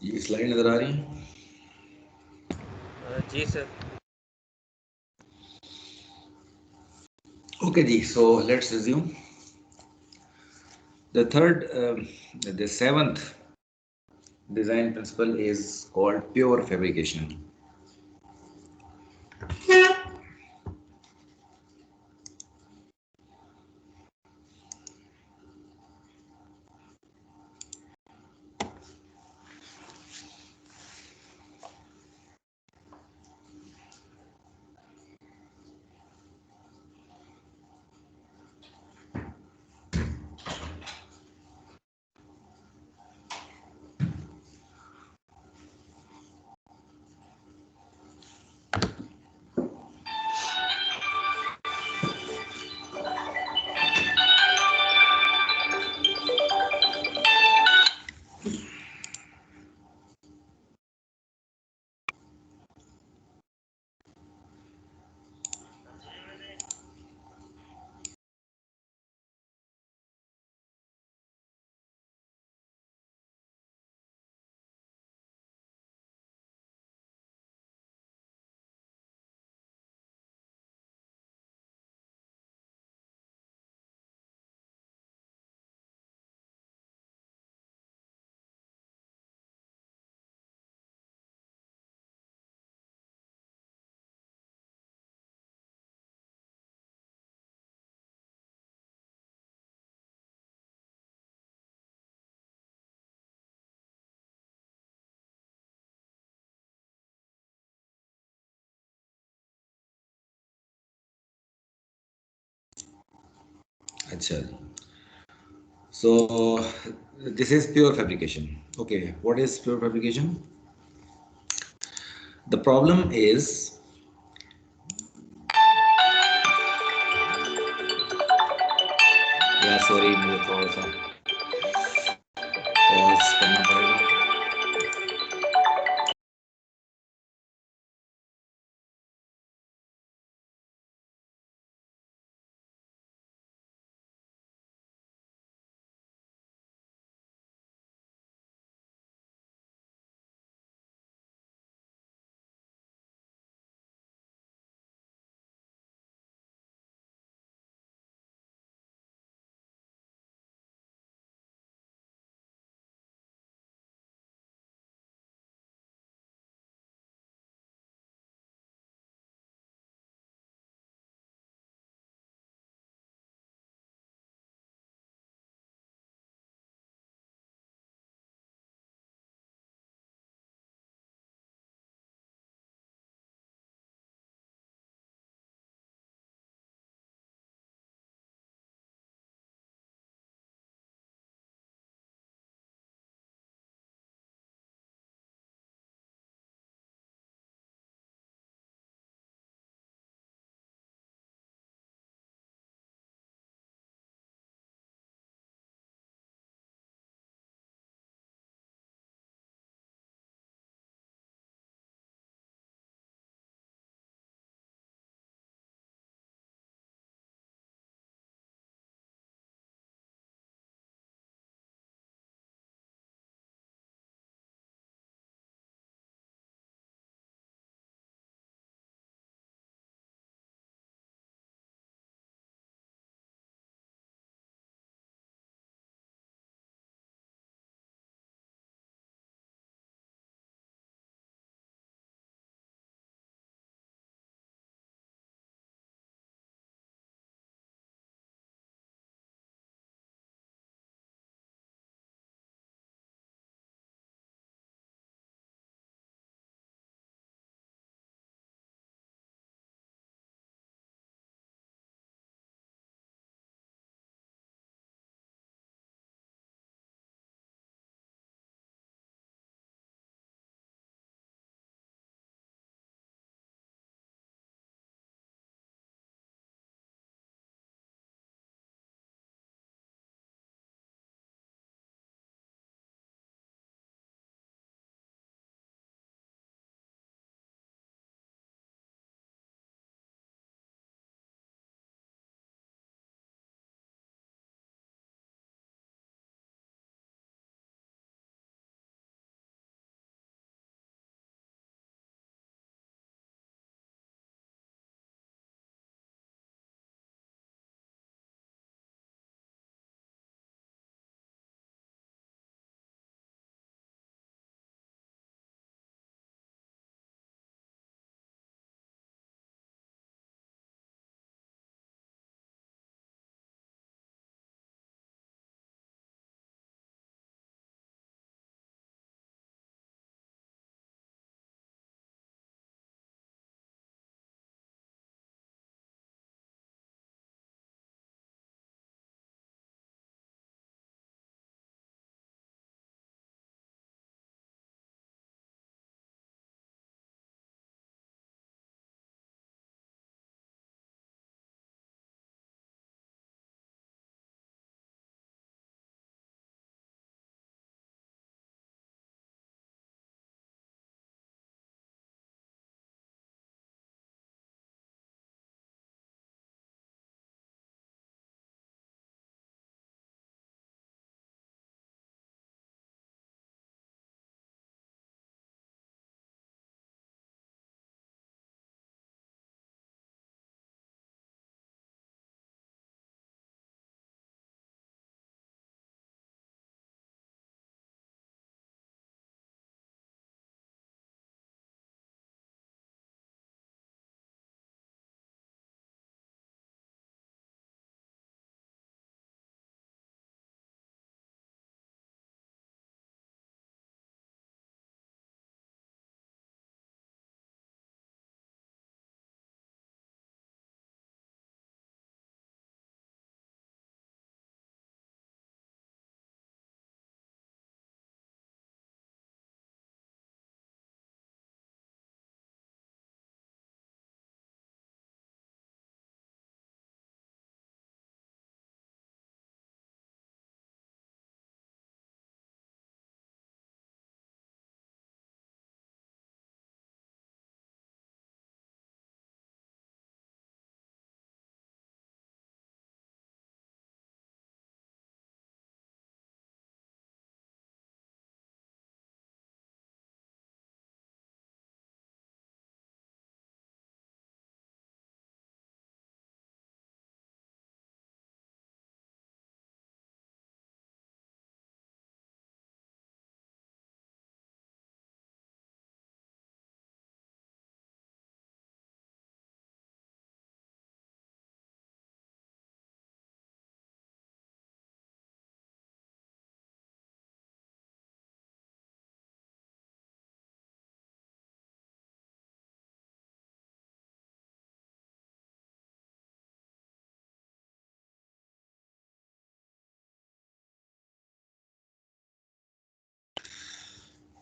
ये स्लाइड नजर आ रही है? जी सर। Okay जी, so let's resume. The third, the seventh design principle is called pure fabrication. अच्छा जी. So this is pure fabrication. Okay, what is pure fabrication? The problem is, yeah, sorry, मुझे थोड़ा सा pause करना पड़ेगा.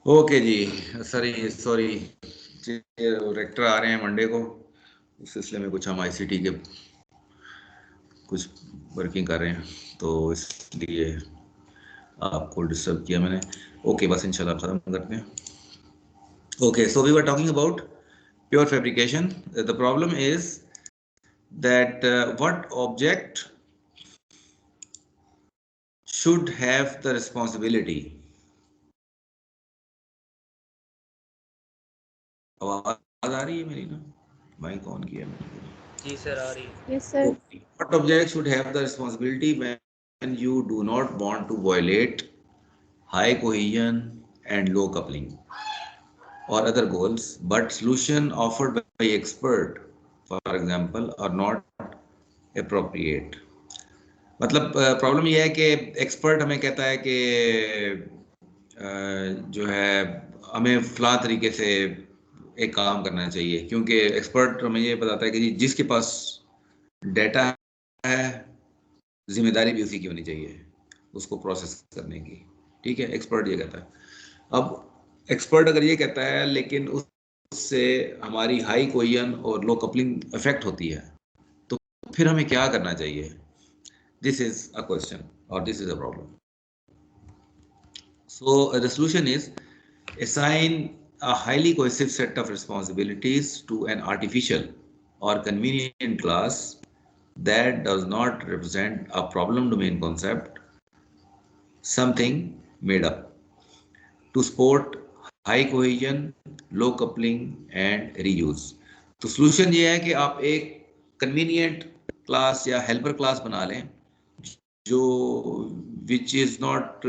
Okay जी, sorry rector आ रहे हैं Monday को, उस सिलसिले में कुछ हम आईसीटी के कुछ वर्किंग कर रहे हैं, तो इसलिए आपको डिस्टर्ब किया मैंने। ओके, बस इंशाल्लाह ख़त्म करते हैं। Okay, so we were talking about pure fabrication. The problem is that what object should have the responsibility. आवाज आ रही है मेरी ना? माइक ऑन किया मैंने? जी सर, आ रही है। Yes, sir. What object should have the responsibility when you do not want to violate high cohesion and low coupling or other goals, but solution offered by expert, for example, are not appropriate. मतलब problem यह है कि expert हमें कहता है कि जो है हमें फला तरीके से एक काम करना चाहिए, क्योंकि एक्सपर्ट हमें ये बताता है कि जी जिसके पास डेटा है जिम्मेदारी भी उसी की होनी चाहिए उसको प्रोसेस करने की। ठीक है, एक्सपर्ट ये कहता है। अब एक्सपर्ट अगर ये कहता है लेकिन उससे हमारी हाई कोहेजन और लो कपलिंग इफेक्ट होती है, तो फिर हमें क्या करना चाहिए? This is a question or this is a problem. So the solution is assign a highly cohesive set of responsibilities to an artificial or convenient class that does not represent a problem domain concept, something made up, to support high cohesion, low coupling and reuse. तो solution ये है कि आप एक convenient class या helper class बना लें जो which is not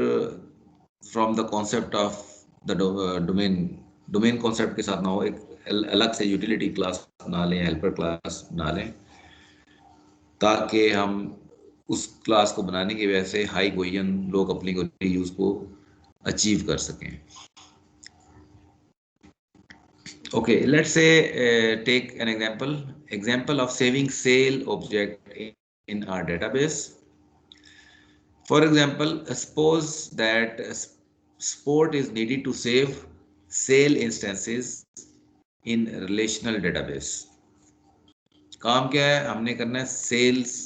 from the concept of the domain concept के साथ ना हो, एक अलग से यूटिलिटी क्लास बना लें, हेल्पर क्लास बना लें, ताकि हम उस क्लास को बनाने की वजह से हाई कोहेजन, लो कपलिंग और रीयूज को अचीव कर सकें। Okay, let's say take an example of saving sale object in our database. For example, suppose that sport is needed to save sale instances in relational database. काम क्या है? हमने करना है सेल्स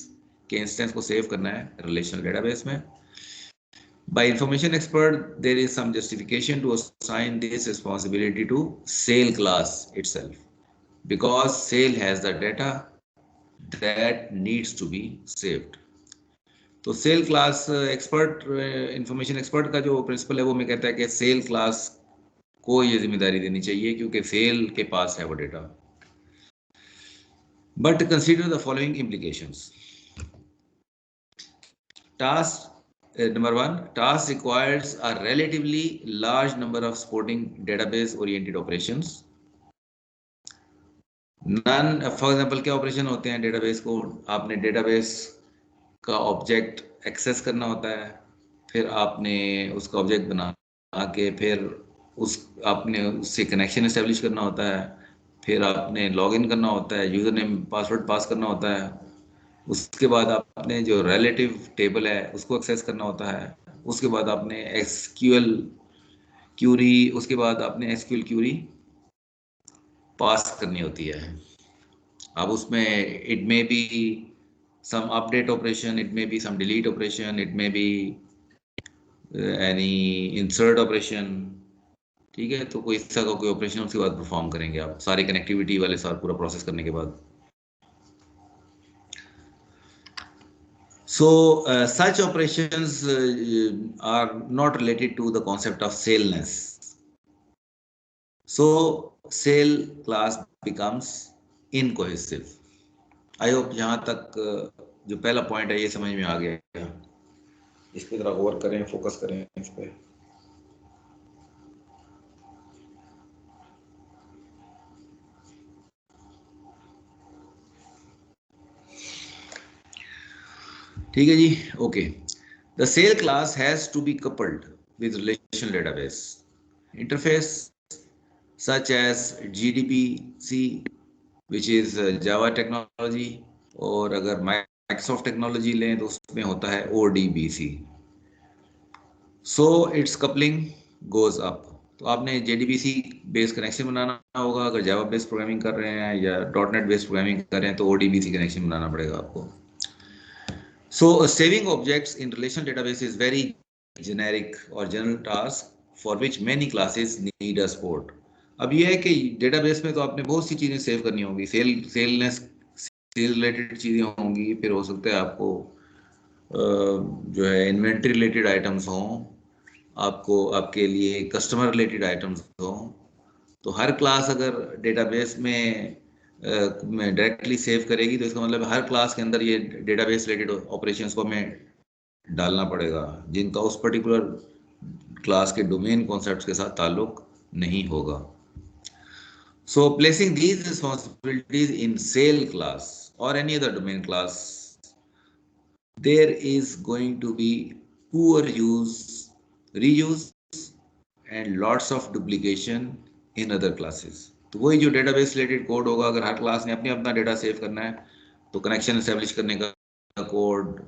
के इंस्टेंस को सेव करना है रिलेशनल डेटाबेस में। By information expert, there is some justification to assign this responsibility to sale class itself, because sale has the data that needs to be saved. तो sale class expert, information expert का जो principal है वो मैं कहता है कि cell class को ये जिम्मेदारी देनी चाहिए क्योंकि सेल के पास है वो data. But consider the following implications. Task number 1, task requires a relatively large number of supporting database oriented operations. None, for example क्या ऑपरेशन होते हैं डेटाबेस को? आपने डेटाबेस का ऑब्जेक्ट एक्सेस करना होता है, फिर आपने उसका ऑब्जेक्ट बना के फिर उस आपने उससे कनेक्शन इस्टेब्लिश करना होता है, फिर आपने लॉगिन करना होता है, यूज़र नेम पासवर्ड पास करना होता है, उसके बाद आपने जो रिलेटिव टेबल है उसको एक्सेस करना होता है, उसके बाद आपने एसक्यूएल क्यूरी पास करनी होती है। अब उसमें it may be some update operation, it may be some delete operation, it may be any insert operation. ठीक है, तो कोई इस तरह का कोई ऑपरेशन उसके बाद परफॉर्म करेंगे आप सारी कनेक्टिविटी वाले सारा पूरा प्रोसेस करने के बाद। So such operations are not related to the concept of saleness. So sale class becomes incohesive. I hope यहाँ तक जो पहला पॉइंट है ये समझ में आ गया। इस पे जरा गौर करें, फोकस करें इस पे। ठीक है जी, okay. The cell class has to be coupled with relational database interface such as GDBC which is Java technology, और अगर माइक्रोसॉफ्ट टेक्नोलॉजी लें तो उसमें होता है ODBC। So it's coupling goes up. तो आपने JDBC बेस्ड कनेक्शन बनाना होगा। अगर जावा बेस्ड प्रोग्रामिंग कर रहे हैं या .NET बेस्ड प्रोग्रामिंग कर रहे हैं तो ODBC कनेक्शन बनाना पड़ेगा आपको। So saving objects in relational database is very generic or general task for which many classes need a support. अब ये है कि डेटाबेस में तो आपने बहुत सी चीज़ें सेव करनी होंगी, सेल रिलेटेड चीज़ें होंगी, फिर हो सकता है आपको जो है इन्वेंट्री रिलेटेड आइटम्स हों, आपको आपके लिए कस्टमर रिलेटेड आइटम्स हों। तो हर क्लास अगर डेटाबेस में डायरेक्टली सेव करेगी तो इसका मतलब हर क्लास के अंदर ये डेटाबेस रिलेटेड ऑपरेशंस को हमें डालना पड़ेगा जिनका उस पर्टिकुलर क्लास के डोमेन कॉन्सेप्ट्स के साथ ताल्लुक नहीं होगा। So placing these responsibilities in sale class or any other domain class, there is going to be poor reuse and lots of duplication in other classes. तो वही जो डेटाबेस रिलेटेड कोड होगा, अगर हर क्लास ने अपने अपना डेटा सेव करना है तो कनेक्शन एस्टेब्लिश करने का कोड,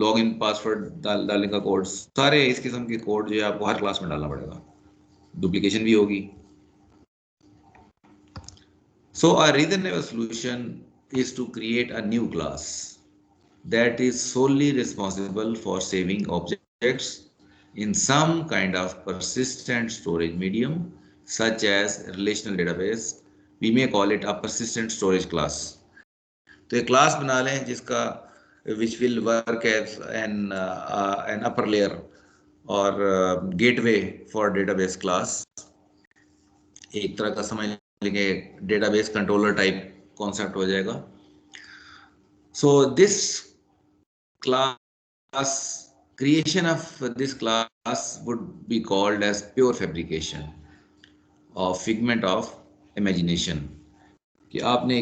लॉगिन पासवर्ड डालने का कोड, सारे इस किस्म के कोड जो है आपको हर क्लास में डालना पड़ेगा, डुप्लीकेशन भी होगी। So a reasonable solution is to create a new class that is solely responsible for saving objects in some kind of persistent storage medium, such as relational database. We may call it a persistent storage class. तो एक class बना लें जिसका which will work as an upper layer or gateway for database class. एक तरह का समझ लेंगे डेटाबेस कंट्रोलर टाइप कॉन्सेप्ट हो जाएगा। So this class, creation of this class would be called as pure fabrication or figment of imagination, कि आपने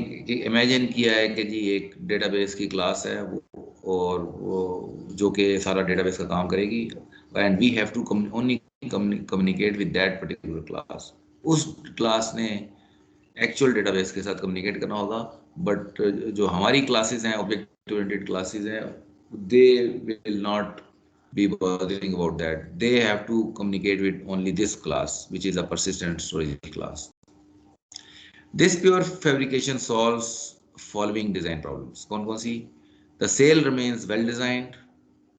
imagine किया है कि जी एक डेटाबेस की क्लास है और वो जो कि सारा डेटाबेस का काम करेगी, and we have to only communicate with that particular class. उस क्लास ने एक्चुअल डेटाबेस के साथ कम्युनिकेट करना होगा, बट जो हमारी क्लासेस हैं, ऑब्जेक्ट ओरिएंटेड क्लासेस हैं, they will not be bothering about that. They have to communicate with only this class, which is a persistent storage class. This pure fabrication solves following design problems. कौन कौन सी? The cell remains well designed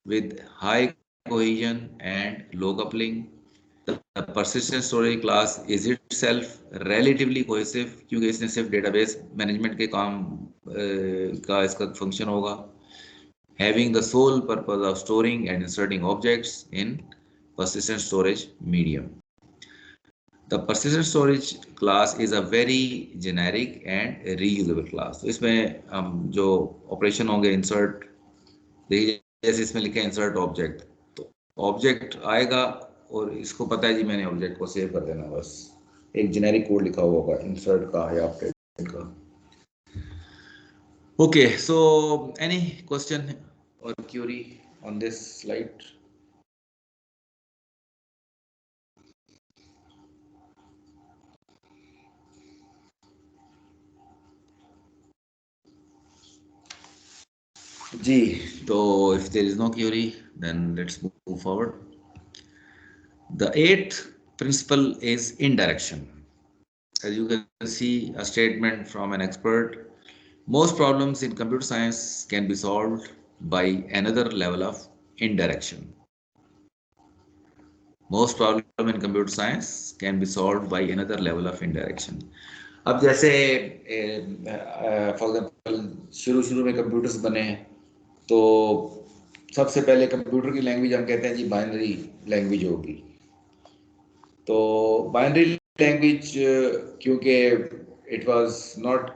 with high cohesion and low coupling. The persistent storage class is itself relatively cohesive क्योंकि इसने सिर्फ database management के काम का इसका function होगा. Having the sole purpose of storing and inserting objects in persistent storage medium. The persistent storage class is a very generic and reusable class. तो इसमें हम जो ऑपरेशन होंगे इंसर्ट, देखिए जैसे इसमें लिखा है इंसर्ट ऑब्जेक्ट, तो ऑब्जेक्ट आएगा और इसको पता है जी मैंने ऑब्जेक्ट को सेव कर देना, बस एक जेनेरिक कोड लिखा हुआ होगा इंसर्ट का या अपडेट का। Okay, so any question or query on this slide? जी, तो if there is no query, then let's move forward. The eighth principle is indirection. As you can see, a statement from an expert. Most problems in computer science can be solved by another level of indirection. Most problem in computer science can be solved by another level of indirection. अब जैसे for example शुरू में computers बने तो सबसे पहले computer की language हम कहते हैं जी बाइनरी लैंग्वेज होगी। तो बाइनरी लैंग्वेज क्योंकि it was not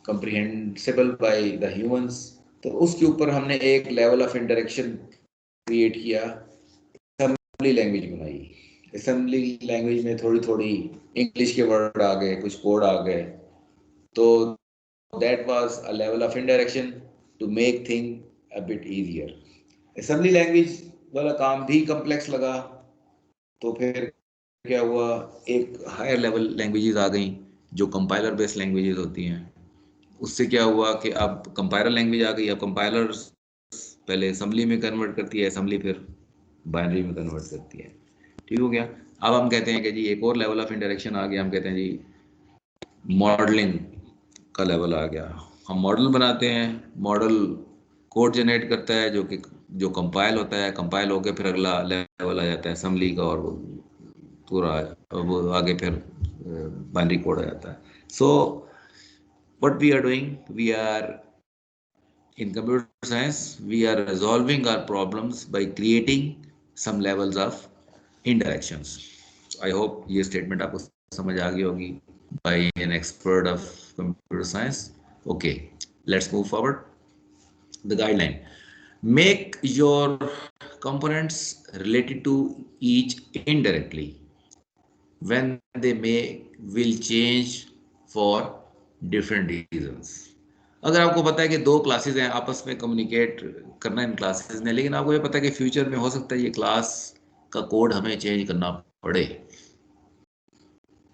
comprehensible by the humans, तो उसके ऊपर हमने एक लेवल ऑफ इंटरेक्शन क्रिएट किया, असेंबली लैंग्वेज बनाई। असेंबली लैंग्वेज में थोड़ी थोड़ी इंग्लिश के वर्ड आ गए, कुछ कोड आ गए, तो that was a level of interaction to make thing a bit easier. Assembly language वाला काम भी कॉम्प्लेक्स लगा, तो फिर क्या हुआ, एक हायर लेवल लैंग्वेजेस आ गई जो कंपाइलर बेस्ड लैंग्वेजेस होती हैं। उससे क्या हुआ कि अब कंपाइलर लैंग्वेज आ गई। अब कंपाइलर पहले असेंबली में कन्वर्ट करती है, असेंबली फिर बाइनरी में कन्वर्ट करती है। ठीक हो गया। अब हम कहते हैं कि जी एक और लेवल ऑफ इंडायरेक्शन आ गया, हम कहते हैं जी मॉडलिंग का लेवल आ गया। हम मॉडल बनाते हैं, मॉडल कोड जनरेट करता है जो कंपाइल होता है, कंपाइल होकर फिर अगला लेवल आ जाता है असेंबली का, और वो पूरा वो आगे फिर बाइनरी कोड आ जाता है। So what we are doing, we are in computer science we are resolving our problems by creating some levels of indirections. I hope ये statement आपको समझ आ गई होगी by an expert of computer science. Okay, let's move forward. The guideline: make your components related to each indirectly when they may will change for different reasons. अगर आपको पता है कि दो क्लासेस हैं, आपस में कम्युनिकेट करना इन क्लासेस ने, लेकिन आपको ये पता है कि फ्यूचर में हो सकता है ये क्लास का कोड हमें चेंज करना पड़े।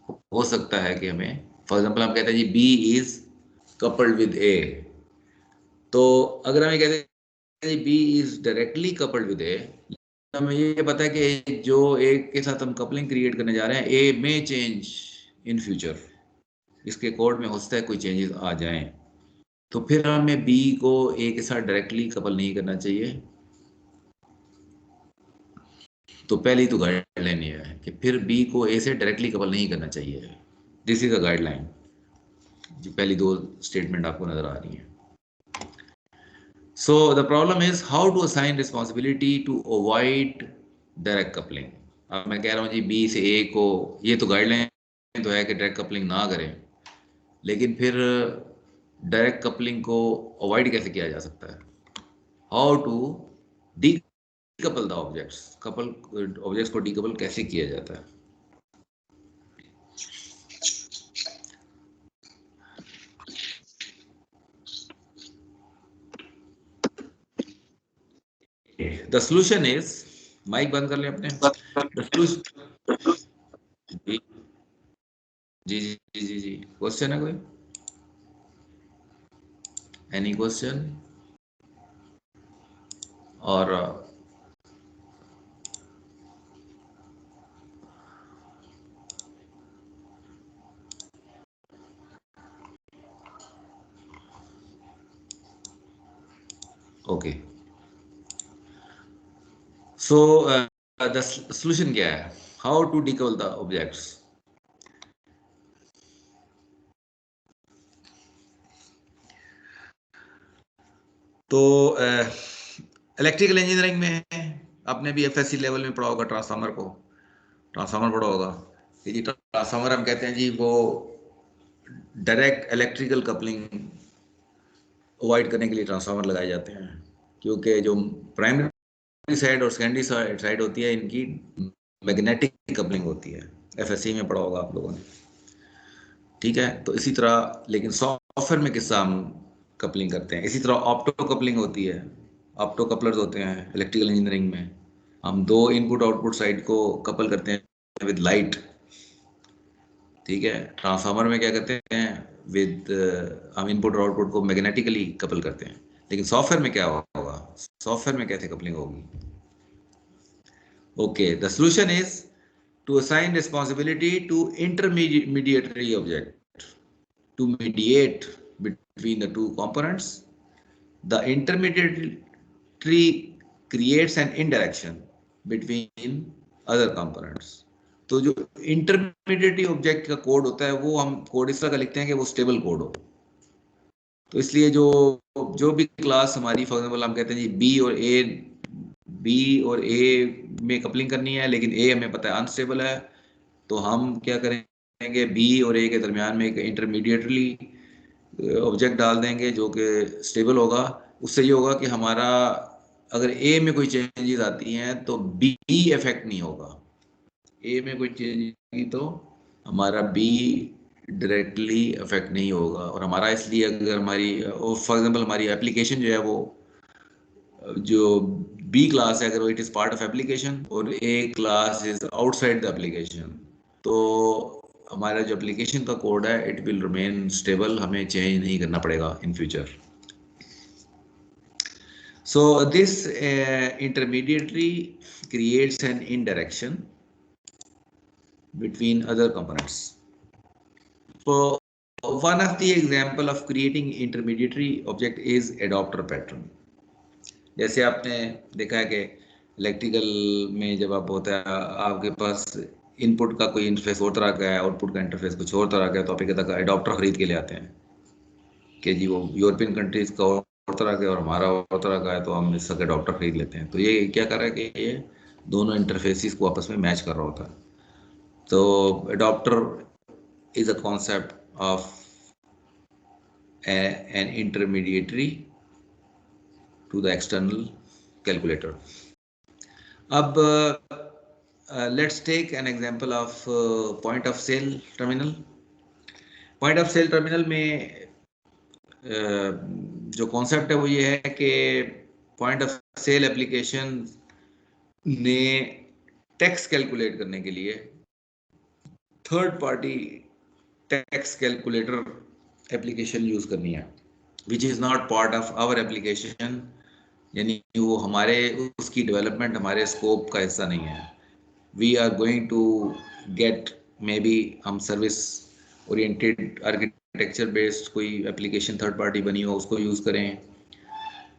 हो सकता है कि हमें, फॉर एग्जांपल हम कहते हैं G B is coupled with A, तो अगर हमें कहते हैं G B is directly coupled with A, हमें ये पता है कि जो ए के साथ हम कपलिंग क्रिएट करने जा रहे हैं, ए में चेंज इन फ्यूचर, इसके कोड में हो सकता है कोई चेंजेस आ जाएं, तो फिर हमें बी को ए के साथ डायरेक्टली कपल नहीं करना चाहिए। तो पहली तो गाइडलाइन ये है कि फिर बी को ए से डायरेक्टली कपल नहीं करना चाहिए। This is a guideline. जो पहली दो स्टेटमेंट आपको नजर आ रही है। So the problem is how to assign responsibility to avoid direct coupling. अब मैं कह रहा हूँ जी बी से ए को, ये तो गाइडलाइन तो है कि डायरेक्ट कपलिंग ना करें, लेकिन फिर डायरेक्ट कपलिंग को अवॉइड कैसे किया जा सकता है? How to decouple the objects, couple objects को डीकपल कैसे किया जाता है? द सोल्यूशन इज, माइक बंद कर लें अपने। द सोल्यूशन, जी जी जी जी जी, क्वेश्चन है कोई? Any question? और ओके, सो द सोल्यूशन क्या है? How to decouple the objects? तो इलेक्ट्रिकल इंजीनियरिंग में आपने भी एफएससी लेवल में पढ़ा होगा ट्रांसफार्मर को, ट्रांसफार्मर पढ़ा होगा कि जी ट्रांसफार्मर हम कहते हैं जी वो डायरेक्ट इलेक्ट्रिकल कपलिंग अवॉइड करने के लिए ट्रांसफार्मर लगाए जाते हैं, क्योंकि जो प्राइमरी साइड और सेकेंडरी साइड होती है इनकी मैग्नेटिक कपलिंग होती है। एफएससी में पढ़ा होगा आप लोगों ने, ठीक है? तो इसी तरह लेकिन सॉफ्टवेयर में किसका हम कपलिंग करते हैं? इसी तरह ऑप्टो कपलिंग होती है, ऑप्टो कपलर्स होते हैं इलेक्ट्रिकल इंजीनियरिंग में। हम दो इनपुट आउटपुट साइड को कपल करते हैं विद लाइट, ठीक है? ट्रांसफार्मर में क्या करते हैं, विद हम इनपुट और आउटपुट को मैग्नेटिकली कपल करते हैं। लेकिन सॉफ्टवेयर में क्या होगा? सॉफ्टवेयर में कैसे कपलिंग होगी? Okay, the solution is to assign responsibility to intermediatory object to mediate between the two components. The intermediary creates an interaction between other components. तो जो इंटरमीडिएट ऑब्जेक्ट का कोड होता है वो हम कोड इस तरह का लिखते हैं कि वो स्टेबल कोड हो। तो इसलिए जो जो भी क्लास हमारी, फॉर एग्जांपल हम कहते हैं जी बी और ए में कपलिंग करनी है, लेकिन ए हमें पता है अनस्टेबल है, तो हम क्या करेंगे, बी और ए के दरमियान में एक इंटरमीडिएटली ऑब्जेक्ट डाल देंगे जो कि स्टेबल होगा। उससे ये होगा कि हमारा अगर ए में कोई चेंजेस आती हैं तो बी इफेक्ट नहीं होगा। ए में कोई चेंज आएगी तो हमारा बी डायरेक्टली अफेक्ट नहीं होगा। और हमारा इसलिए अगर हमारी फॉर एग्जांपल हमारी एप्लीकेशन जो है वो जो बी क्लास है, अगर वो it is part of application और a class is outside the application, तो हमारा जो एप्लीकेशन का कोड है इट विल रिमेन स्टेबल, हमें चेंज नहीं करना पड़ेगा in future. So this intermediary creates an indirection between other components. So one of the example of creating intermediary object is adapter pattern. जैसे आपने देखा है कि इलेक्ट्रिकल में जब आप होता है आपके पास इनपुट का कोई इंटरफेस और तरह का है, आउटपुट का इंटरफेस कुछ और तरह का है, तो आप एक अडॉप्टर खरीद के ले आते हैं कि जी वो यूरोपियन कंट्रीज का और तरह का है और हमारा और तरह का है, तो हम इसका अडॉप्टर खरीद लेते हैं। तो ये क्या कर रहा है कि ये दोनों इंटरफेसिस को आपस में मैच कर रहा होता है। तो adopter is a concept of an intermediary to the external calculator. अब let's take an example of point of sale terminal. Point of sale terminal में जो कॉन्सेप्ट है वो ये है कि पॉइंट ऑफ सेल एप्लीकेशन ने टैक्स कैलकुलेट करने के लिए third party tax calculator application use करनी है, which is not part of our application, यानी वो हमारे उसकी डेवलपमेंट हमारे स्कोप का हिस्सा नहीं है। We are going to get maybe हम सर्विस ओरिएंटेड आर्किटेक्चर बेस्ड कोई एप्लीकेशन थर्ड पार्टी बनी हो उसको यूज़ करें,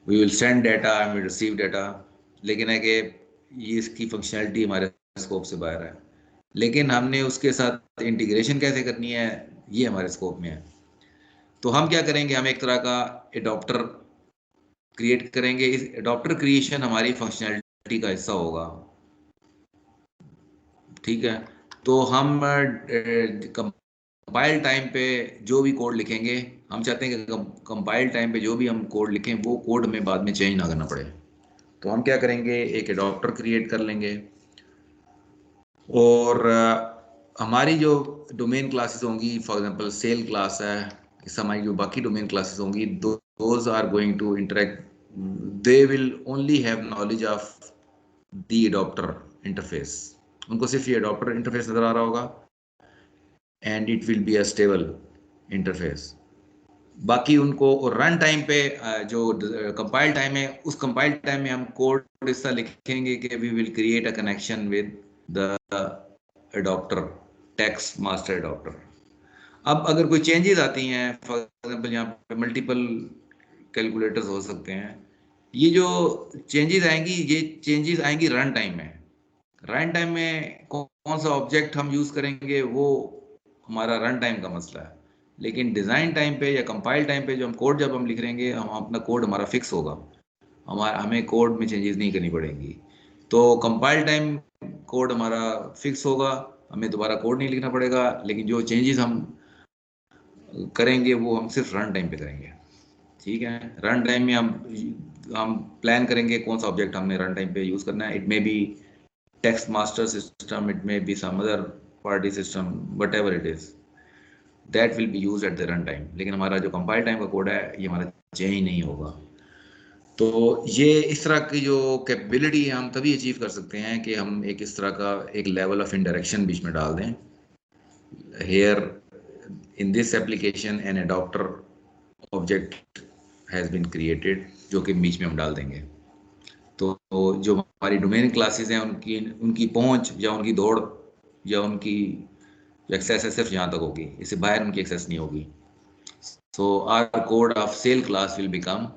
we will send data and we receive data, लेकिन है कि ये इसकी फंक्शनैलिटी हमारे स्कोप से बाहर है, लेकिन हमने उसके साथ इंटीग्रेशन कैसे करनी है ये हमारे स्कोप में है। तो हम क्या करेंगे, हम एक तरह का एडॉप्टर क्रिएट करेंगे। इस एडॉप्टर क्रिएशन हमारी फंक्शनैलिटी का हिस्सा होगा, ठीक है। तो हम कंपाइल टाइम पे जो भी कोड लिखेंगे, हम चाहते हैं कि कंपाइल टाइम पे जो भी हम कोड लिखें वो कोड में बाद में चेंज ना करना पड़े। तो हम क्या करेंगे, एक एडॉप्टर क्रिएट कर लेंगे और हमारी जो डोमेन क्लासेस होंगी, फॉर एग्जांपल सेल क्लास है, इस हमारी जो बाकी डोमेन क्लासेस होंगी, those are going to interact, they will only have knowledge of the adapter interface. उनको सिर्फ ये एडॉप्टर इंटरफेस नजर आ रहा होगा and it will be a stable interface. बाकी उनको रन टाइम पे जो कंपाइल टाइम है, उस कंपाइल टाइम में हम कोड ऐसा लिखेंगे कि we will create a connection with the adapter, text master adapter. अब अगर कोई चेंजेस आती हैं, फॉर एग्जांपल यहाँ पे मल्टीपल कैलकुलेटर्स हो सकते हैं, ये जो चेंजेस आएंगी ये चेंजेस आएंगी रन टाइम में। रन टाइम में कौन सा ऑब्जेक्ट हम यूज करेंगे वो हमारा रन टाइम का मसला है, लेकिन डिजाइन टाइम पे या कंपाइल टाइम पे जो हम कोड जब हम लिख रहेंगे, हम अपना कोड हमारा फिक्स होगा, हमें कोड में चेंजेस नहीं करनी पड़ेंगी। तो कंपाइल टाइम कोड हमारा फिक्स होगा, हमें दोबारा कोड नहीं लिखना पड़ेगा, लेकिन जो चेंजेस हम करेंगे वो हम सिर्फ रन टाइम पे करेंगे, ठीक है। रन टाइम में हम प्लान करेंगे कौन सा ऑब्जेक्ट हमने रन टाइम पे यूज करना है। It may be text master system, it may be some other party system, whatever it is, that will be used at the run time, लेकिन हमारा जो कंपाइल टाइम का कोड है ये हमारा चेंज नहीं होगा। तो ये इस तरह की जो कैपेबिलिटी है हम तभी अचीव कर सकते हैं कि हम एक इस तरह का एक लेवल ऑफ इंडायरेक्शन बीच में डाल दें। Here in this application an adapter object has been created, जो कि बीच में हम डाल देंगे। तो जो हमारी डोमेन क्लासेस हैं उनकी उनकी पहुंच या उनकी दौड़ या उनकी एक्सेस है सिर्फ यहाँ तक होगी, इससे बाहर उनकी एक्सेस नहीं होगी। So our code of sale class will become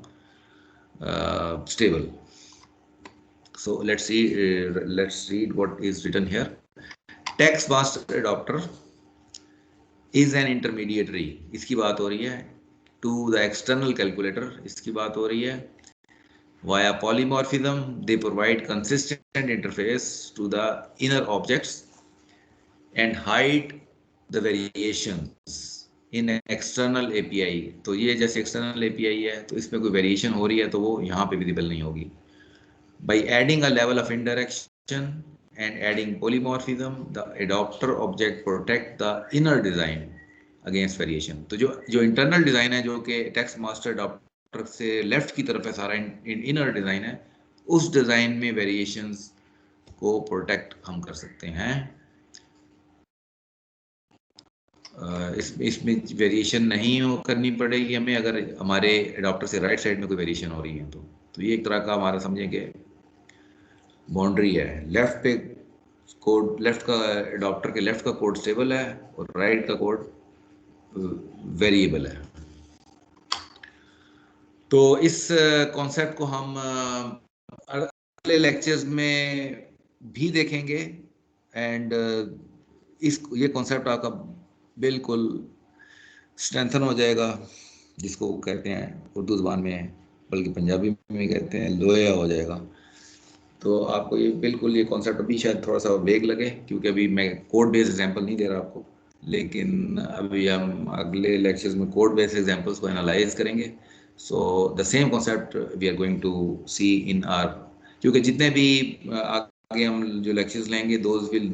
stable. So let's read what is written here. Text master adapter is an intermediary, इसकी बात हो रही है, to the external calculator, इसकी बात हो रही है। Via polymorphism, they provide consistent interface to the inner objects and hide the variations in external API. तो ये जैसे external API है तो इसमें कोई variation हो रही है तो वो यहाँ पे visible नहीं होगी। By adding a level of indirection and adding polymorphism, the adapter object protect the inner design against variation. तो जो internal design है, जो कि text master adapter से left की तरफ है सारा inner design है, उस design में variations को protect हम कर सकते हैं। इसमें वेरिएशन नहीं करनी पड़ेगी हमें अगर हमारे एडाप्टर से राइट साइड में कोई वेरिएशन हो रही है तो ये एक तरह का हमारा समझें कि बाउंड्री है। लेफ्ट पे कोड लेफ्ट का, एडॉप्टर के लेफ्ट का कोड स्टेबल है और राइट का कोड वेरिएबल है। तो इस कॉन्सेप्ट को हम अगले लेक्चर्स में भी देखेंगे एंड ये कॉन्सेप्ट आपका बिल्कुल स्ट्रेंथन हो जाएगा, जिसको कहते हैं उर्दू ज़बान में, बल्कि पंजाबी में कहते हैं लोया हो जाएगा। तो आपको ये बिल्कुल ये कॉन्सेप्ट अभी शायद थोड़ा सा वेग लगे, क्योंकि अभी मैं कोड बेस्ड एग्जांपल नहीं दे रहा आपको, लेकिन अभी हम अगले लेक्चर्स में कोड बेस्ड एग्जांपल्स को एनालाइज करेंगे। So the same concept we are going to see in our, क्योंकि जितने भी आगे हम जो लेक्चर्स लेंगे those will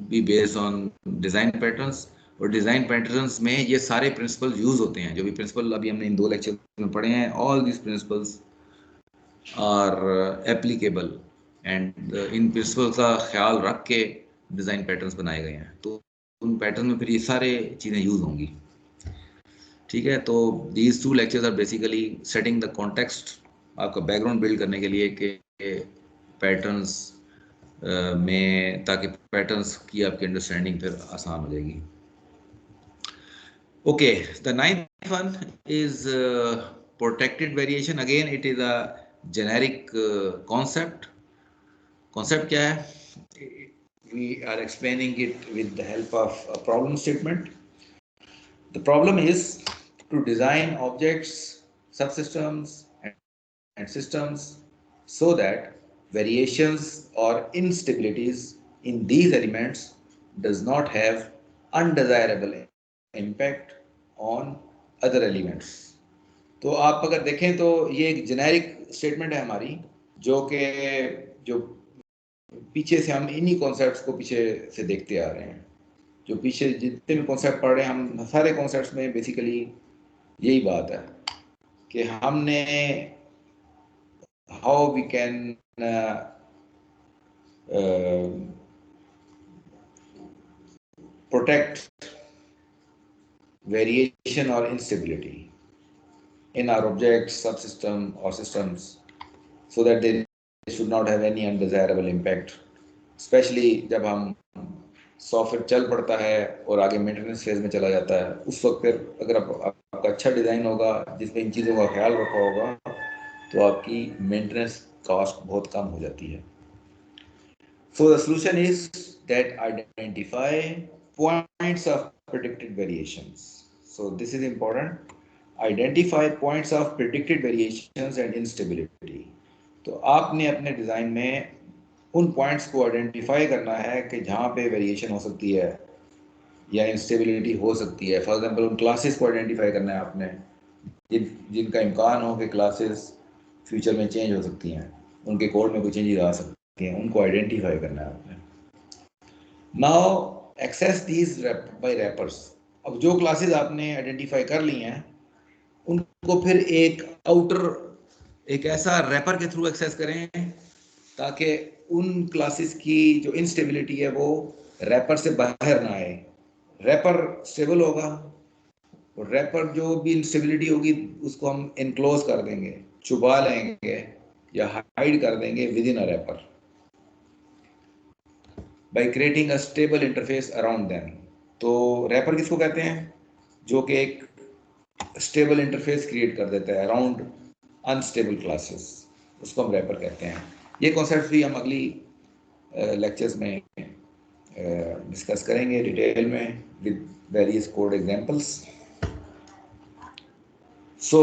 be based on design patterns, और डिज़ाइन पैटर्न्स में ये सारे प्रिंसिपल यूज होते हैं। जो भी प्रिंसिपल अभी हमने इन 2 लेक्चर में पढ़े हैं, all this principles are applicable and इन प्रिंसिपल का ख्याल रख के डिज़ाइन पैटर्न्स बनाए गए हैं। तो उन पैटर्न में फिर ये सारे चीज़ें यूज होंगी। ठीक है, तो these 2 lectures are basically setting the context, आपका बैकग्राउंड बिल्ड करने के लिए कि पैटर्न्स में, ताकि पैटर्न्स की आपकी अंडरस्टैंडिंग फिर आसान हो जाएगी। Okay, the ninth one is protected variation. Again, it is a generic concept. Concept क्या है? We are explaining it with the help of a problem statement. The problem is to design objects, subsystems, and systems so that variations or instabilities in these elements does not have undesirable impact on other elements. तो आप अगर देखें तो ये एक generic statement है हमारी, जो पीछे से हम इन्हीं कॉन्सेप्ट्स को पीछे से देखते आ रहे हैं। जो पीछे जितने भी कॉन्सेप्ट पढ़ रहे हैं, हम सारे कॉन्सेप्ट्स में बेसिकली यही बात है कि हमने how we can protect variation or instability in our objects, subsystem or systems so that they should not have any undesirable impact, especially जब हम सॉफ्टवेयर चल पड़ता है और आगे मेंटेनेंस फेज में चला जाता है, उस वक्त फिर अगर आपका अच्छा डिज़ाइन होगा जिसमें इन चीज़ों का ख्याल रखा होगा, तो आपकी मेंटेनेंस कॉस्ट बहुत कम हो जाती है। So the solution is that identify points of predicted variations. So this is important. Identify points of predicted variations and instability. तो आपने अपने डिज़ाइन में उन पॉइंट्स को आइडेंटिफाई करना है कि जहाँ पे वेरिएशन हो सकती है या इंस्टेबिलिटी हो सकती है। फॉर एग्जांपल उन क्लासेस को आइडेंटिफाई करना है आपने, जिनका इम्कान हो कि क्लासेस फ्यूचर में चेंज हो सकती हैं, उनके कोड में कोई चेंजेस आ सकती हैं, उनको आइडेंटिफाई करना है आपने। Now access these by wrappers. अब जो क्लासेस आपने आइडेंटिफाई कर ली हैं, उनको फिर एक ऐसा रैपर के थ्रू एक्सेस करें ताकि उन क्लासेस की जो इंस्टेबिलिटी है वो रैपर से बाहर ना आए। रैपर स्टेबल होगा और रैपर जो भी इंस्टेबिलिटी होगी उसको हम इनक्लोज कर देंगे, छुपा लेंगे या हाइड कर देंगे with in a rapper by creating a stable interface around them. तो रैपर किसको कहते हैं? जो कि एक स्टेबल इंटरफेस क्रिएट कर देता है अराउंड अनस्टेबल क्लासेस, उसको हम रैपर कहते हैं। ये कॉन्सेप्ट भी हम अगली लेक्चर्स में डिस्कस करेंगे डिटेल में with various code examples. So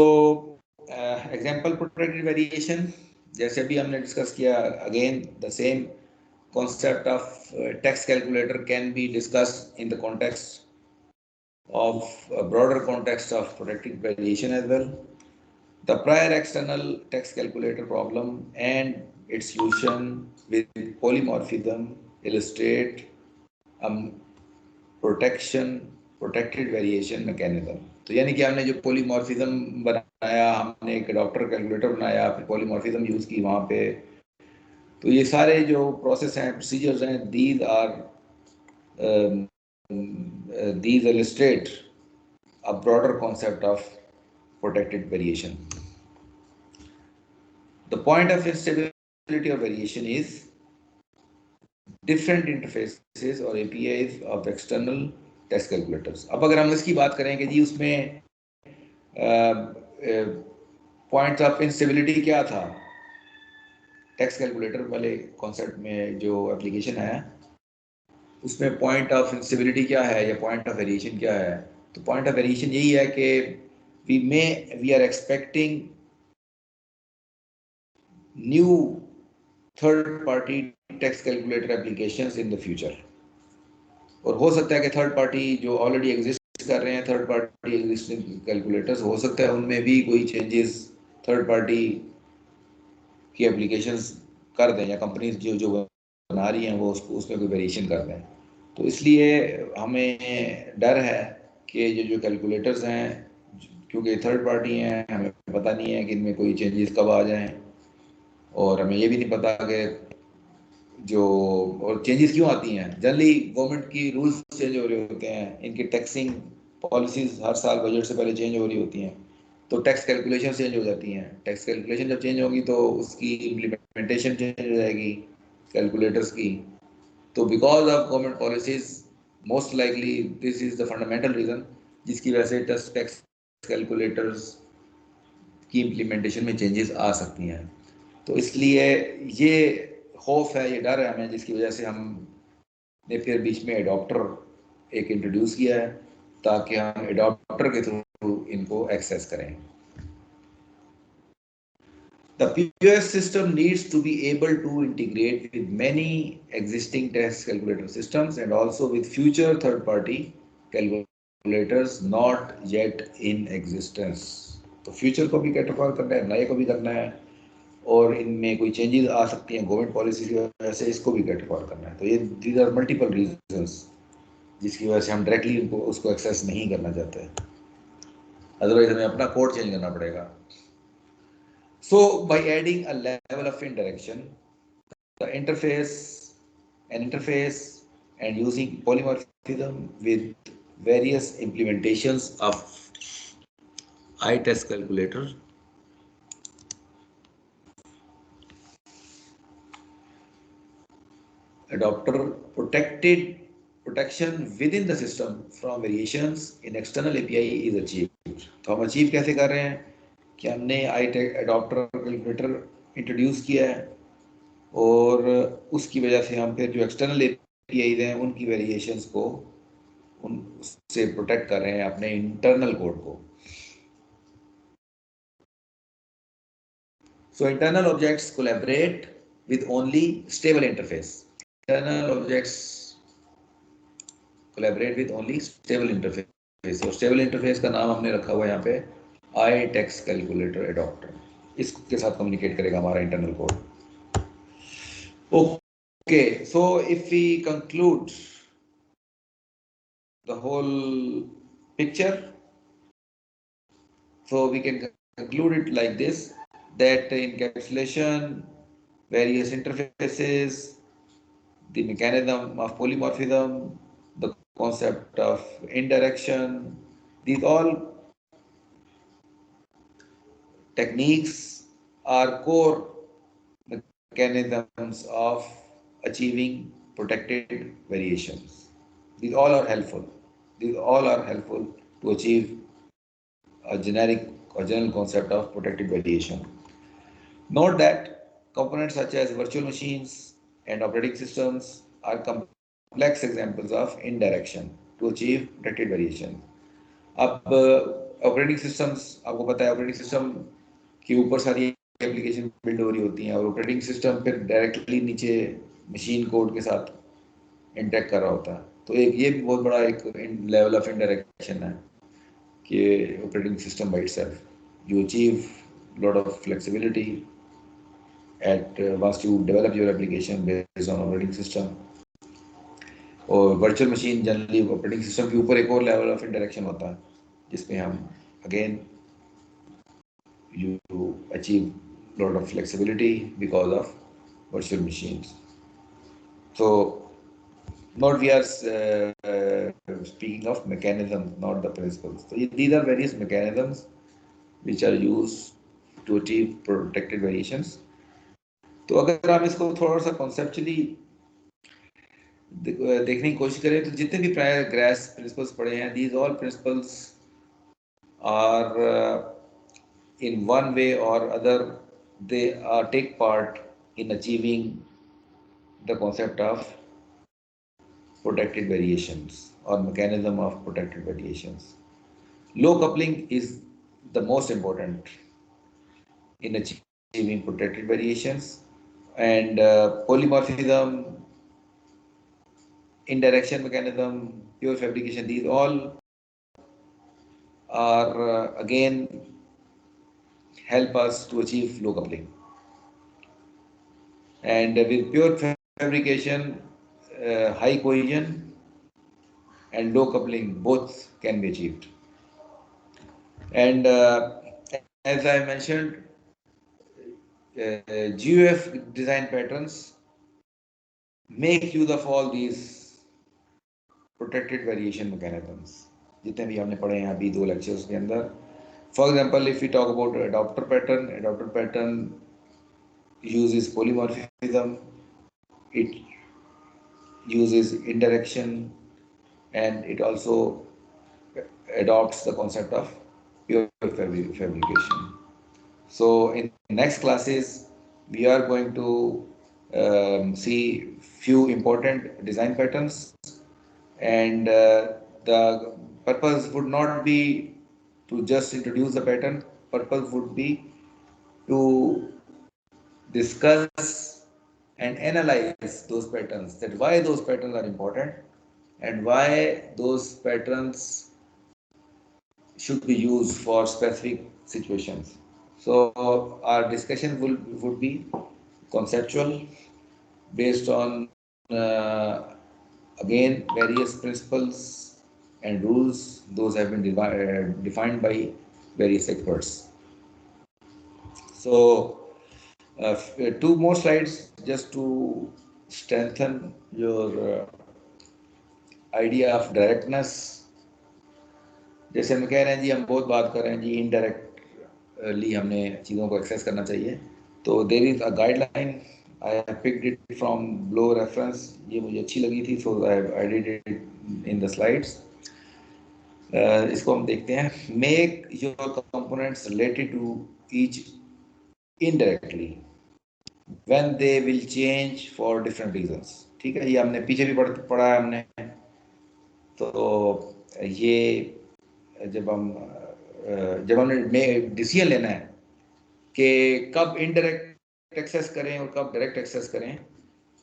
example protected variation, जैसे अभी हमने डिस्कस किया, again the same concept of text calculator can be discussed in the context of a broader context of protected variation as well. The prior external text calculator problem and its solution with polymorphism illustrate protected variation mechanism. तो यानी कि हमने जो polymorphism बनाया, हमने एक adapter calculator बनाया, फिर polymorphism यूज की वहाँ पे, तो ये सारे जो प्रोसेस हैं, प्रोसीजर्स हैं, these illustrate a broader concept of protected variation. The point of instability or variation is different interfaces और APIs of external text calculators. अब अगर हम इसकी बात करें कि जी उसमें पॉइंट्स ऑफ इंस्टेबिलिटी क्या था टेक्स्ट कैलकुलेटर वाले कॉन्सेप्ट में, जो एप्लीकेशन है उसमें पॉइंट ऑफ इंस्टेबिलिटी क्या है या पॉइंट ऑफ वेरिएशन क्या है? तो पॉइंट ऑफ वेरिएशन यही है कि we are expecting new third party text calculator applications in the future, और हो सकता है कि थर्ड पार्टी जो ऑलरेडी एग्जिस्ट कर रहे हैं, थर्ड पार्टी एग्जिस्टिंग कैलकुलेटर्स, हो सकता है उनमें भी कोई चेंजेस थर्ड पार्टी की एप्लीकेशंस कर दें, या कंपनीज जो जो बना रही हैं वो उसमें कोई वेरिएशन कर दें। तो इसलिए हमें डर है कि जो कैलकुलेटर्स हैं, क्योंकि थर्ड पार्टी हैं, हमें पता नहीं है कि इनमें कोई चेंजेस कब आ जाएं, और हमें ये भी नहीं पता कि जो और चेंजेस क्यों आती हैं। जनरली गवर्नमेंट की रूल्स चेंज हो रहे होते हैं, इनकी टैक्सिंग पॉलिसीज हर साल बजट से पहले चेंज हो रही होती हैं, तो टैक्स कैलकुलेशन चेंज हो जाती हैं। टैक्स कैलकुलेशन जब चेंज होगी तो उसकी इम्प्लीमेंटेशन चेंज हो जाएगी कैलकुलेटर्स की। तो because of government policies, most likely this is the fundamental reason जिसकी वजह से टैक्स कैलकुलेटर्स की इम्प्लीमेंटेशन में चेंजेस आ सकती हैं। तो इसलिए ये खौफ है, ये डर है हमें, जिसकी वजह से हमने फिर बीच में एडॉप्टर एक इंट्रोड्यूस किया है, ताकि हम एडॉप्टर के थ्रू इनको एक्सेस करें। The POS system needs to be able to integrate with many existing text calculator systems and also with future third-party calculators not yet in existence. तो फ्यूचर को भी कैटर फॉर करना है, नए को भी करना है, और इनमें कोई चेंजेस आ सकती हैं गवर्नमेंट पॉलिसी की वजह से, इसको भी कैटर फॉर करना है। तो ये दीज आर मल्टीपल रीजंस जिसकी वजह से हम डायरेक्टली उनको उसको एक्सेस नहीं करना चाहते, अदरवाइज हमें अपना कोड चेंज करना पड़ेगा। So by adding a level of indirection, the interface and using polymorphism with various implementations of iTest calculator, adapter protection within the system from variations in external API is achieved. तो हम achieve कैसे कर रहे हैं कि हमने adapter calculator introduce किया है, और उसकी वजह से हम फिर जो एक्सटर्नल APIs हैं उनकी वेरिएशंस को उनसे प्रोटेक्ट कर रहे हैं अपने इंटरनल कोड को। So internal objects collaborate with only stable interface. Internal objects collaborate with only stable interface, और stable interface का नाम हमने रखा हुआ है यहाँ पे iText calculator adapter, इसके साथ कम्युनिकेट करेगा हमारा internal code. Okay, so if we conclude the whole picture, so we can conclude it like this, that encapsulation, various interfaces, the mechanism of polymorphism, the concept of indirection, these all techniques are core mechanisms of achieving protected variations. These all are helpful. These all are helpful to achieve a generic or general concept of protected variation. Note that components such as virtual machines and operating systems are complex examples of indirection to achieve protected variation. अब operating systems, आपको पता है operating system के ऊपर सारी application build हो रही होती हैं, और ऑपरेटिंग सिस्टम फिर डायरेक्टली नीचे मशीन कोड के साथ इंटरेक्ट कर रहा होता है। तो एक ये भी बहुत बड़ा एक लेवल ऑफ इंटरेक्शन है कि operating system by itself you achieve lot of flexibility at once you develop your application based on operating system। और virtual machine generally operating system के ऊपर एक और लेवल ऑफ इंटरेक्शन होता है, जिसमें हम again you achieve lot of flexibility because of virtual machines. So not we are speaking of mechanism, not the principles. So these are various mechanisms which are used to achieve protected variations. तो अगर हम इसको थोड़ा सा conceptually देखने की कोशिश करें तो जितने भी प्रायर ग्रास प्रिंसिपल्स पढ़े हैं, these all principles are in one way or other, they take part in achieving the concept of protected variations or mechanism of protected variations. Low coupling is the most important in achieving protected variations, and polymorphism, indirection mechanism, pure fabrication, these all are again help us to achieve low coupling. And with pure fabrication, high cohesion and low coupling both can be achieved. And as I mentioned, GUF design patterns make use of all these protected variation mechanisms जितने भी हमने पढ़े हैं अभी 2 lectures के अंदर. For example, if we talk about adapter pattern uses polymorphism, it uses indirection, and it also adopts the concept of pure fabrication. So in next classes, we are going to see few important design patterns, and the purpose would not be to just introduce the pattern. Purpose would be to discuss and analyze those patterns, that why those patterns are important and why those patterns should be used for specific situations. So our discussion would be conceptual, based on again various principles and rules. Those have been defined by various experts. So two more slides just to strengthen your idea of directness. जैसे हम कह रहे हैं जी, हम बहुत बात कर रहे हैं जी इनडायरेक्टली हमने चीज़ों को एक्सेस करना चाहिए. तो there is a guideline, I have picked it from below reference. ये मुझे अच्छी लगी थी, so I did it in the slides. इसको हम देखते हैं. Make your components related to each indirectly when they will change for different reasons. ठीक है, ये हमने पीछे भी पढ़ा है हमने. तो ये जब हमने डिसीजन लेना है कि कब इनडायरेक्ट एक्सेस करें और कब डायरेक्ट एक्सेस करें,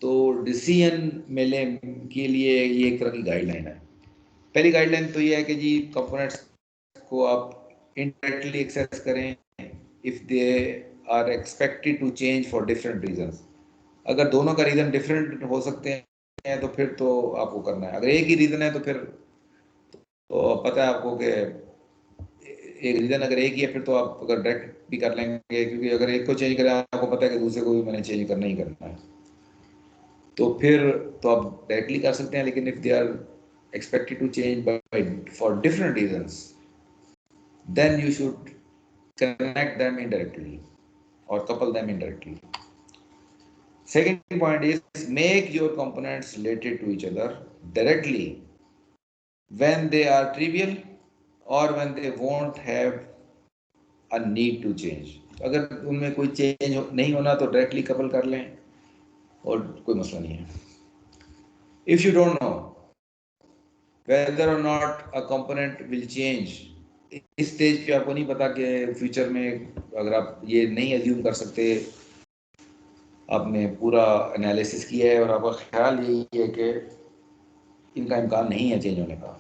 तो डिसीजन मिलने के लिए ये एक तरह की गाइडलाइन है. पहली गाइडलाइन तो ये है कि जी कंपोनेंट्स को आप इनडायरेक्टली एक्सेस करें if they are expected to change for different reasons. अगर दोनों का रीजन डिफरेंट हो सकते हैं तो फिर तो आपको करना है. अगर एक ही रीजन है तो फिर तो पता है आपको कि एक रीजन अगर एक ही है फिर तो आप अगर डायरेक्ट भी कर लेंगे, क्योंकि अगर एक को चेंज करें आपको पता है कि दूसरे को भी मैंने चेंज करना ही करना है, तो फिर तो आप डायरेक्टली कर सकते हैं. लेकिन if they are expected to change by for different reasons, then you should connect them indirectly or couple them indirectly. Second point is make your components related to each other directly when they are trivial or when they won't have a need to change. अगर उनमें कोई change नहीं होना तो directly couple कर लें और कोई मसला नहीं है. If you don't know whether or not a component will change, इस स्टेज पे आपको नहीं पता कि फ्यूचर में, अगर आप ये नहीं एज्यूम कर सकते, आपने पूरा एनालिसिस किया है और आपका ख्याल यही है कि इनका इम्कान नहीं है चेंज होने का,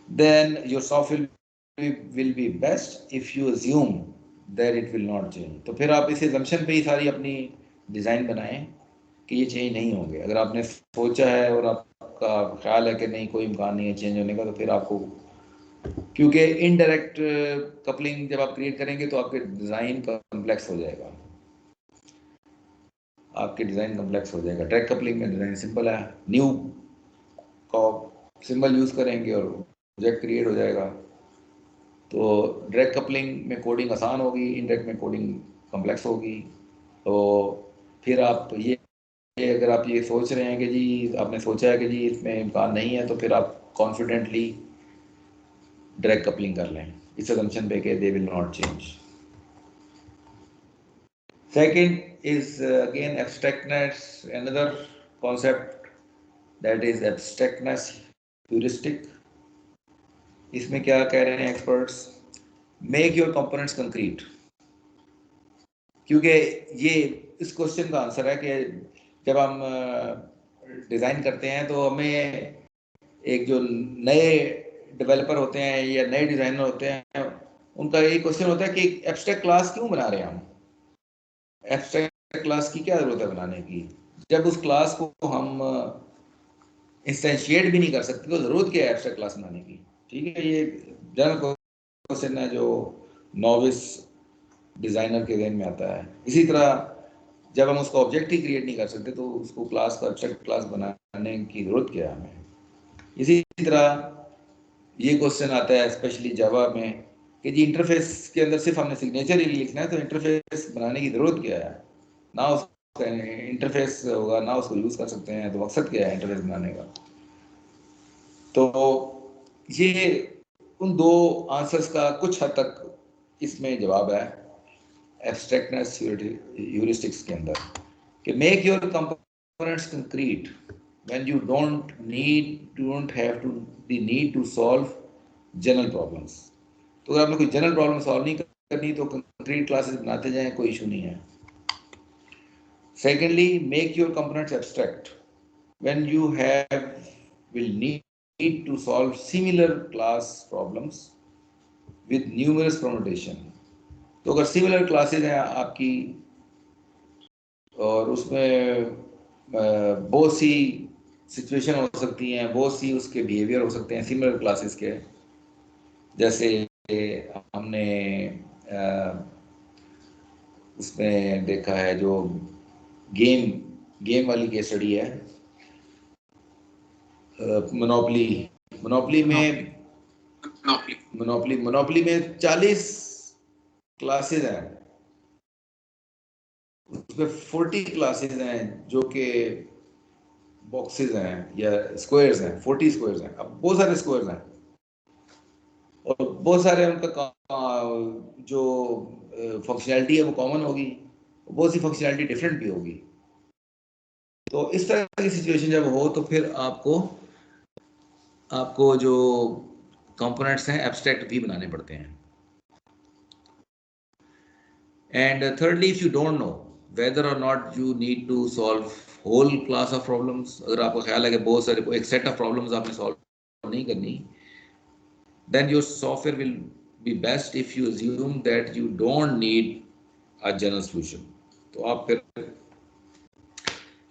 then your software will be best if you assume that it will not change. तो फिर आप इस assumption पे ही सारी अपनी डिज़ाइन बनाएं कि ये चेंज नहीं होंगे. अगर आपने सोचा है और आपका ख्याल है कि नहीं कोई इम्कान नहीं है चेंज होने का, तो फिर आपको, क्योंकि इनडायरेक्ट कपलिंग जब आप क्रिएट करेंगे तो आपके डिज़ाइन कॉम्प्लेक्स हो जाएगा. आपके डिज़ाइन कॉम्प्लेक्स हो जाएगा. डायरेक्ट कपलिंग में डिज़ाइन सिंपल है. न्यू का सिंबल यूज़ करेंगे और ऑब्जेक्ट क्रिएट हो जाएगा. तो डायरेक्ट कपलिंग में कोडिंग आसान होगी, इनडायरेक्ट में कोडिंग कॉम्प्लेक्स होगी. तो फिर आप ये अगर आप ये सोच रहे हैं कि जी आपने सोचा है कि जी इसमें इम्कान नहीं है, तो फिर आप कॉन्फिडेंटली डायरेक्ट कपलिंग कर लें इस assumption पे कि they will not change. Second is again abstractness, another concept, that is abstractness heuristic. इसमें क्या कह रहे हैं experts? Make your components concrete. क्योंकि ये इस क्वेश्चन का आंसर है कि जब हम डिज़ाइन करते हैं तो हमें एक जो नए डेवलपर होते हैं या नए डिज़ाइनर होते हैं, उनका ये क्वेश्चन होता है कि एब्स्ट्रैक्ट क्लास क्यों बना रहे हैं हम? एब्स्ट्रैक्ट क्लास की क्या ज़रूरत है बनाने की, जब उस क्लास को हम इंस्टेंशिएट भी नहीं कर सकते, तो ज़रूरत क्या है एब्स्ट्रैक्ट क्लास बनाने की? ठीक है, ये जनरल क्वेश्चन है जो नॉविस डिज़ाइनर के ज़हन में आता है। इसी तरह जब हम उसका ऑब्जेक्ट ही क्रिएट नहीं कर सकते, तो उसको क्लास को एब्स्ट्रैक्ट क्लास बनाने की ज़रूरत क्या है हमें? इसी तरह ये क्वेश्चन आता है स्पेशली जावा में कि जी इंटरफेस के अंदर सिर्फ हमने सिग्नेचर ही लिखना है, तो इंटरफेस बनाने की ज़रूरत क्या है? ना उसका इंटरफेस होगा ना उसको यूज़ कर सकते हैं, तो मकसद क्या है इंटरफेस बनाने का? तो ये उन दो आंसर्स का कुछ हद तक इसमें जवाब है एब्स्ट्रैक्टनेस ह्यूरिस्टिक्स के अंदर, कि make your components concrete when you don't have to the need to solve general problems. तो अगर आपने कोई जनरल प्रॉब्लम सॉल्व नहीं करनी तो कंक्रीट क्लासेस बनाते जाएं, कोई इशू नहीं है। Secondly, make your components abstract when you will need to solve similar class problems with numerous permutation। तो अगर सिमिलर क्लासेस हैं आपकी और उसमें बहुत सी सिचुएशन हो सकती हैं, बहुत सी उसके बिहेवियर हो सकते हैं सिमिलर क्लासेस के, जैसे हमने उसमें देखा है जो गेम वाली केस स्टडी है, मोनोपोली में 40 क्लासेस हैं, उसमें 40 क्लासेस हैं जो कि बॉक्सेस हैं या स्क्वायर्स हैं, 40 स्क्वायर्स हैं। अब बहुत सारे स्क्वायर्स हैं और बहुत सारे उनका जो फंक्शनैलिटी है वो कॉमन होगी, बहुत सी फंक्शनैलिटी डिफरेंट भी होगी। तो इस तरह की सिचुएशन जब हो तो फिर आपको जो कंपोनेंट्स हैं एब्स्ट्रैक्ट भी बनाने पड़ते हैं। And thirdly, if you don't know whether or not you need to solve whole class of problems, अगर आपको ख्याल है कि बहुत सारे एक सेट ऑफ प्रॉब्लम्स आपने सॉल्व नहीं करनी, then your software will be best if you assume that you don't need a general solution। तो आप फिर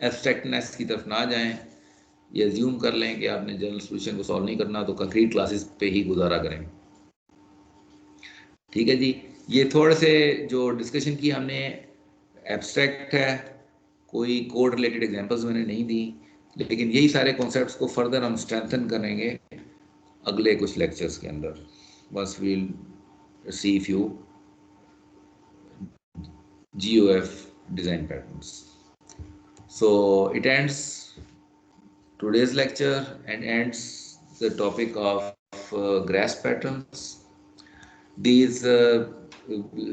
एब्स्ट्रैक्टनेस की तरफ ना जाएं, ये अज्यूम कर लें कि आपने जनरल सॉल्यूशन को सॉल्व नहीं करना, तो कंक्रीट क्लासेस पे ही गुजारा करें। ठीक है जी, ये थोड़े से जो डिस्कशन की हमने एब्स्ट्रैक्ट है, कोई कोड रिलेटेड एग्जांपल्स मैंने नहीं दी, लेकिन यही सारे कॉन्सेप्ट्स को फर्दर हम स्ट्रेंथन करेंगे अगले कुछ लेक्चर्स के अंदर। बस we'll see few GOF design patterns। So it ends today's lecture and ends the topic of grasp patterns. These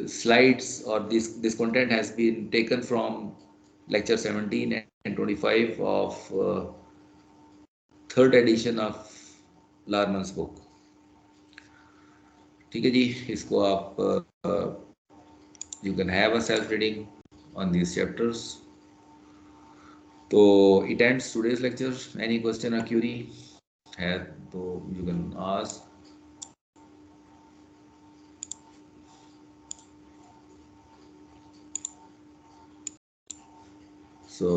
slides or this content has been taken from lecture 17 and 25 of third edition of Larman's book। ठीक है जी, इसको आप you can have a self reading on these chapters। तो it ends today's lecture। Any question or query है तो you can ask। So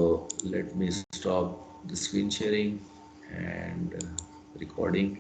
let me stop the screen sharing and recording।